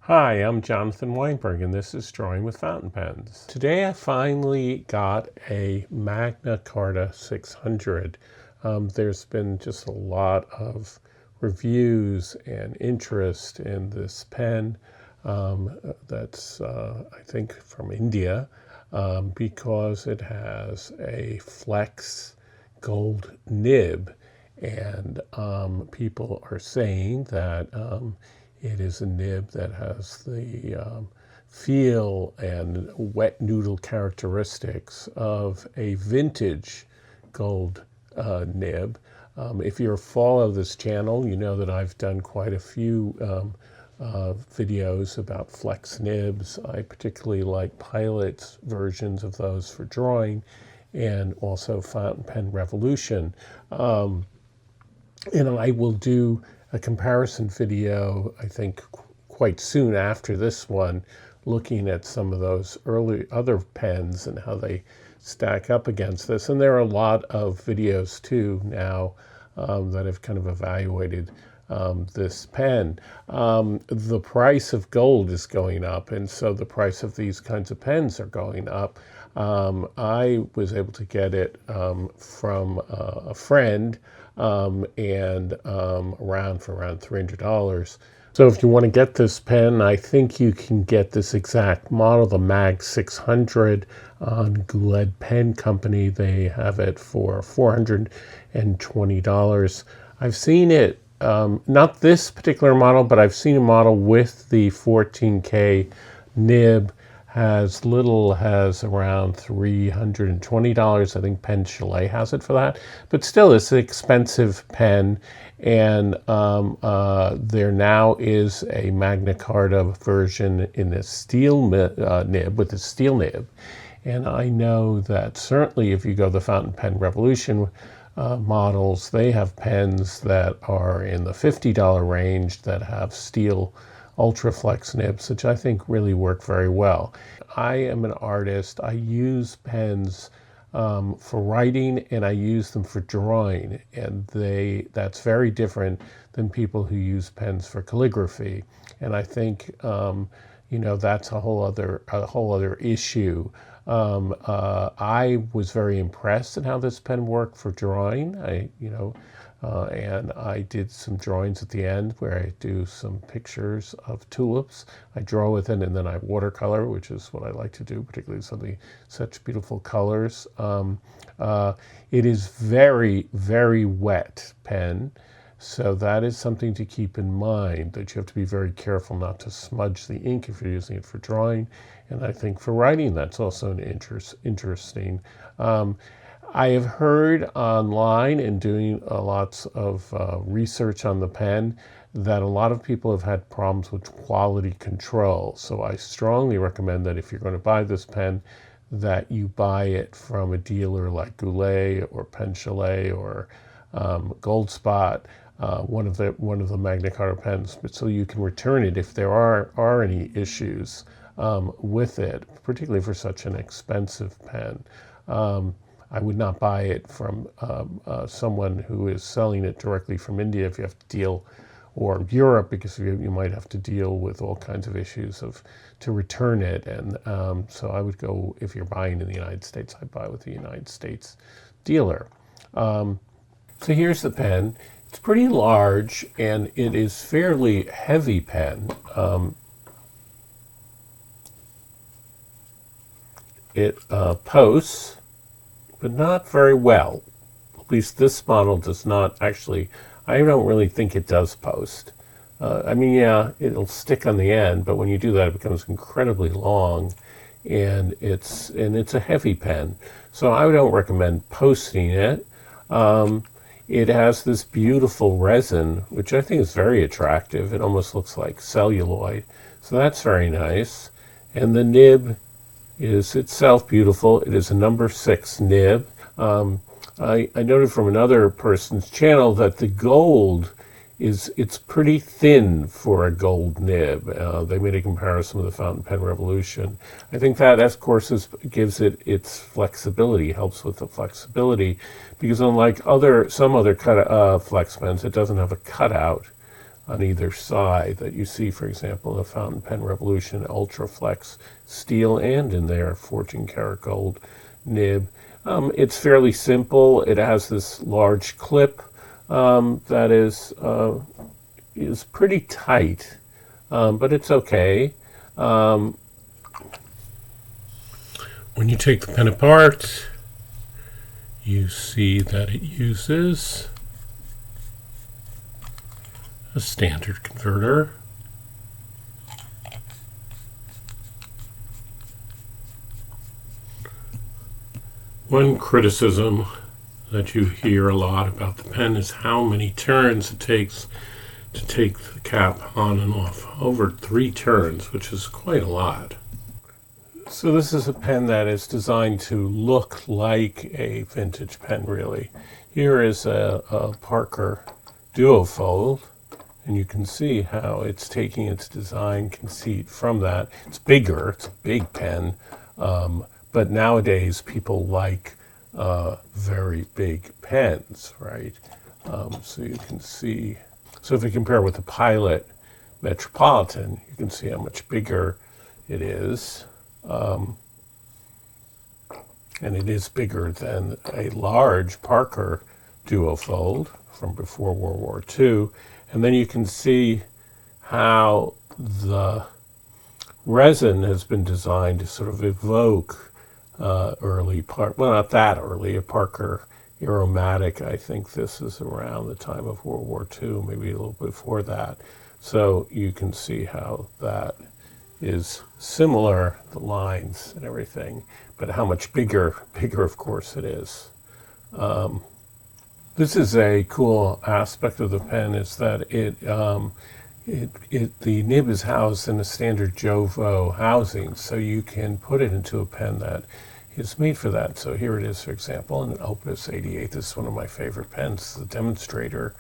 Hi, I'm Jonathan Weinberg, and this is Drawing with Fountain Pens. Today I finally got a Magna Carta 600. There's been just a lot of reviews and interest in this pen that's, I think, from India because it has a flex gold nib, and people are saying that it is a nib that has the feel and wet noodle characteristics of a vintage gold nib. If you follow this channel, you know that I've done quite a few videos about flex nibs. I particularly like Pilot's versions of those for drawing, and also Fountain Pen Revolution. And I will do a comparison video, I think, quite soon after this one, looking at some of those early other pens and how they stack up against this. And there are a lot of videos too now that have kind of evaluated this pen. The price of gold is going up, and so the price of these kinds of pens are going up. I was able to get it from a friend and around $300. So if you want to get this pen, I think you can get this exact model, the Mag 600 on Goulet Pen Company. They have it for $420. I've seen it, not this particular model, but I've seen a model with the 14K nib. Has around $320. I think Pen Chalet has it for that, but still it's an expensive pen. And there now is a Magna Carta version in a steel nib, with a steel nib. And I know that certainly if you go the Fountain Pen Revolution models, they have pens that are in the $50 range that have steel Ultraflex nibs, which I think really work very well. I am an artist. I use pens for writing, and I use them for drawing, and that's very different than people who use pens for calligraphy. And I think that's a whole other issue. I was very impressed at how this pen worked for drawing. And I did some drawings at the end where I do some pictures of tulips. I draw with it, and then I watercolor, which is what I like to do, particularly such beautiful colors. It is very, very wet pen, so that is something to keep in mind, that you have to be very careful not to smudge the ink if you're using it for drawing. And I think for writing, that's also an interesting. I have heard online, and doing lots of research on the pen, that a lot of people have had problems with quality control. So I strongly recommend that if you're going to buy this pen, that you buy it from a dealer like Goulet or Pen Chalet or Gold Spot, one of the Magna Carta pens, but so you can return it if there are any issues with it, particularly for such an expensive pen. I would not buy it from someone who is selling it directly from India if you have to deal, or Europe, because you might have to deal with all kinds of issues to return it. And so I would go, if you're buying in the United States, I'd buy with the United States dealer. So here's the pen. It's pretty large, and it is fairly heavy pen. It posts, but not very well. At least this model does not actually. I don't really think it does post. Yeah, it'll stick on the end, but when you do that, it becomes incredibly long, and it's a heavy pen. So I don't recommend posting it. It has this beautiful resin, which I think is very attractive. It almost looks like celluloid, so that's very nice. And the nib is itself beautiful. It is a number 6 nib. I noted from another person's channel that the gold it's pretty thin for a gold nib. They made a comparison with the Fountain Pen Revolution. I think that, of course, gives it its flexibility, helps with the flexibility, because unlike some other flex pens, it doesn't have a cutout on either side that you see, for example, the Fountain Pen Revolution Ultraflex steel and in their 14 karat gold nib. It's fairly simple. It has this large clip that is pretty tight, but it's okay. When you take the pen apart, you see that it uses a standard converter. One criticism that you hear a lot about the pen is how many turns it takes to take the cap on and off. Over 3 turns, which is quite a lot. So this is a pen that is designed to look like a vintage pen, really. Here is a Parker Duofold, and you can see how it's taking its design conceit from that. It's bigger, it's a big pen, but nowadays people like very big pens, right? So you can see, so if you compare with the Pilot Metropolitan, you can see how much bigger it is. And it is bigger than a large Parker Duofold from before World War II. And then you can see how the resin has been designed to sort of evoke early well, not that early, a Parker Aromatic. I think this is around the time of World War II, maybe a little before that. So you can see how that is similar, the lines and everything, but how much bigger of course it is. This is a cool aspect of the pen, is that the nib is housed in a standard Jovo housing, so you can put it into a pen that is made for that. So here it is, for example, in an Opus 88. This is one of my favorite pens, the Demonstrator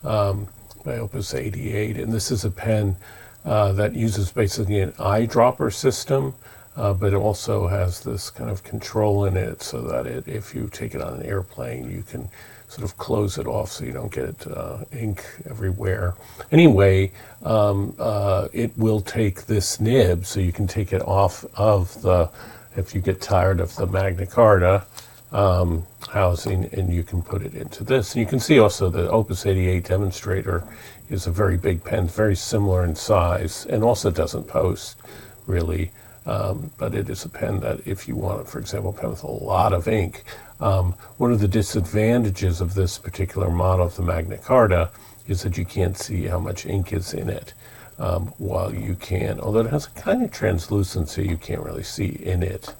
by Opus 88, and this is a pen that uses basically an eyedropper system, but it also has this kind of control in it so that if you take it on an airplane, you can sort of close it off so you don't get ink everywhere. Anyway, it will take this nib, so you can take it off of if you get tired of the Magna Carta housing, and you can put it into this. And you can see also the Opus 88 Demonstrator is a very big pen, very similar in size, and also doesn't post really, but it is a pen that if you want, for example, a pen with a lot of ink. One of the disadvantages of this particular model of the Magna Carta is that you can't see how much ink is in it, while you can, although it has a kind of translucency, you can't really see in it.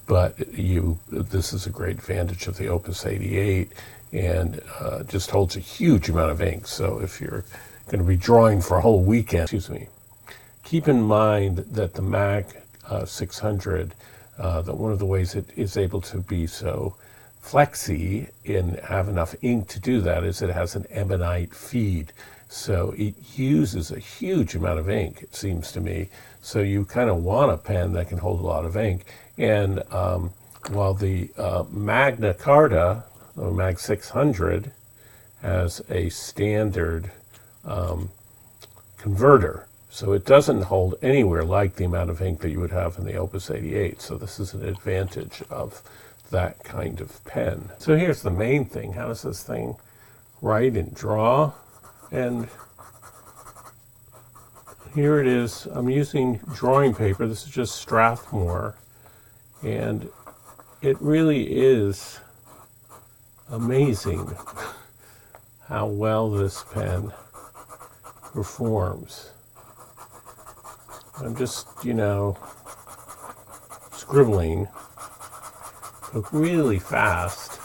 But this is a great advantage of the Opus 88, and just holds a huge amount of ink. So if you're going to be drawing for a whole weekend, keep in mind that the Mag 600, that one of the ways it is able to be so flexy and have enough ink to do that is it has an ebonite feed. So it uses a huge amount of ink, it seems to me. So you kind of want a pen that can hold a lot of ink. And while the Magna Carta, or Mag 600, has a standard converter. So it doesn't hold anywhere like the amount of ink that you would have in the Opus 88. So this is an advantage of that kind of pen. So here's the main thing. How does this thing write and draw? And here it is. I'm using drawing paper. This is just Strathmore. And it really is amazing how well this pen performs. I'm just, scribbling, but really fast.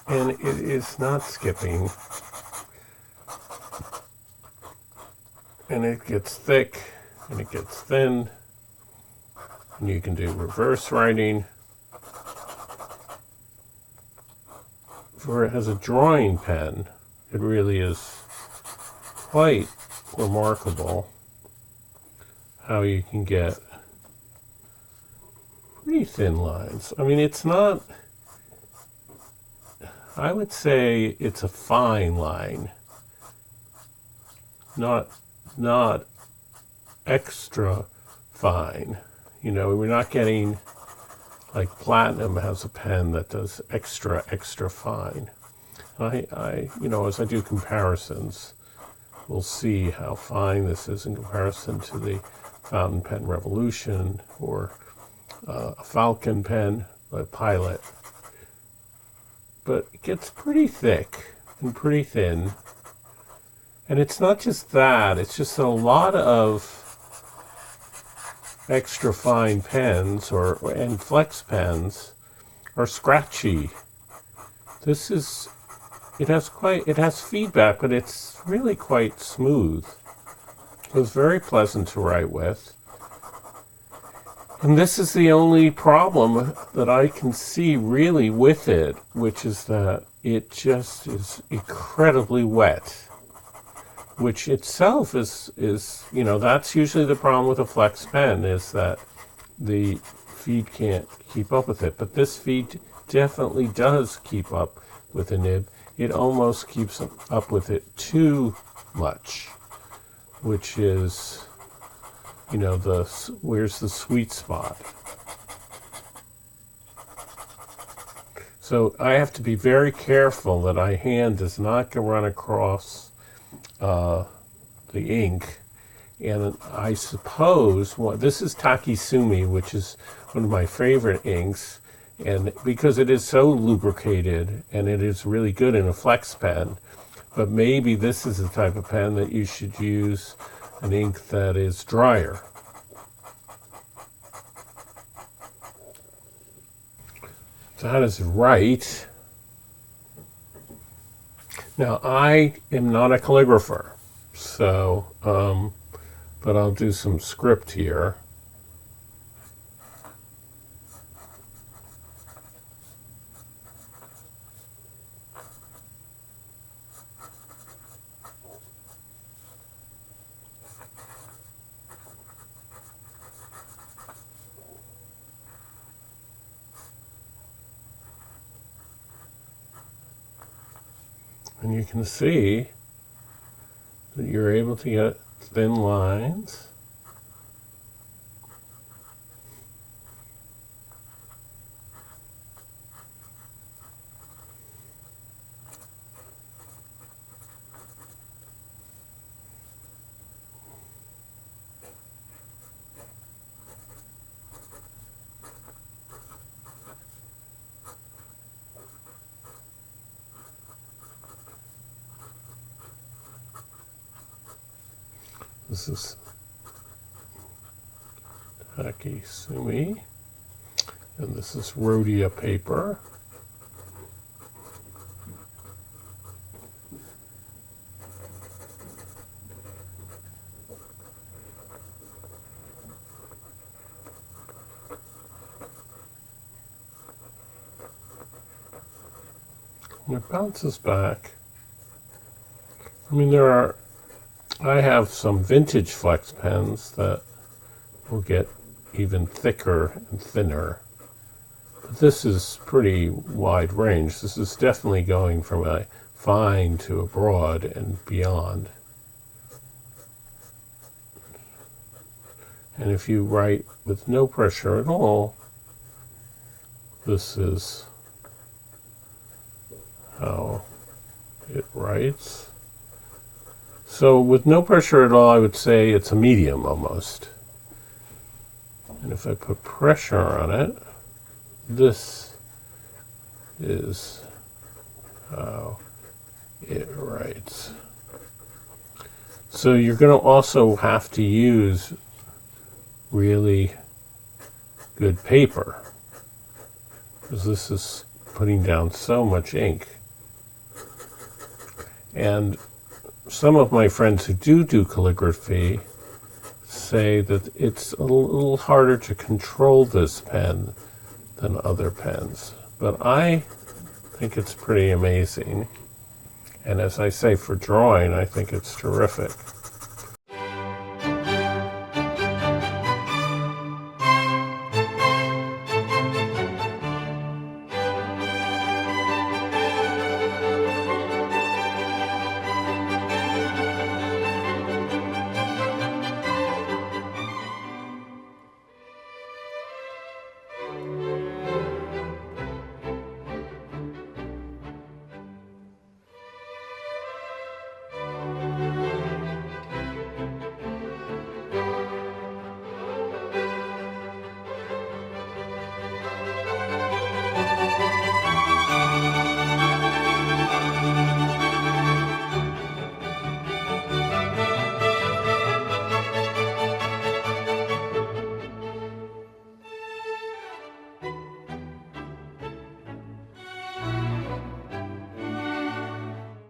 And it is not skipping. And it gets thick, and it gets thin, and you can do reverse writing. For it as a drawing pen, it really is quite remarkable how you can get pretty thin lines. I mean, it's not, I would say it's a fine line, not extra fine. You know, we're not getting, like Platinum has a pen that does extra fine. You know, as I do comparisons, we'll see how fine this is in comparison to the Fountain Pen Revolution or a Falcon pen, a Pilot. But it gets pretty thick and pretty thin. And it's not just that, it's just a lot of extra fine pens and flex pens are scratchy. This is, it has feedback, but it's really quite smooth. It was very pleasant to write with. And this is the only problem that I can see really with it, which is that it just is incredibly wet, which itself is, you know, that's usually the problem with a flex pen, is that the feed can't keep up with it. But this feed definitely does keep up with the nib. It almost keeps up with it too much, which is, you know, where's the sweet spot. So I have to be very careful that my hand does not run across the ink. And I suppose, this is Takisumi, which is one of my favorite inks, and because it is so lubricated and it is really good in a flex pen, but maybe this is the type of pen that you should use an ink that is drier. That is right. Now, I am not a calligrapher, so, but I'll do some script here. And you can see that you're able to get thin lines. This is Takisumi, and this is Rhodia paper. And it bounces back. I mean, I have some vintage flex pens that will get even thicker and thinner. But this is pretty wide range. This is definitely going from a fine to a broad and beyond. And if you write with no pressure at all, this is how it writes. So with no pressure at all, I would say it's a medium almost. And if I put pressure on it, this is how it writes. So you're going to also have to use really good paper, because this is putting down so much ink. And some of my friends who do calligraphy say that it's a little harder to control this pen than other pens. But I think it's pretty amazing. And as I say, for drawing, I think it's terrific.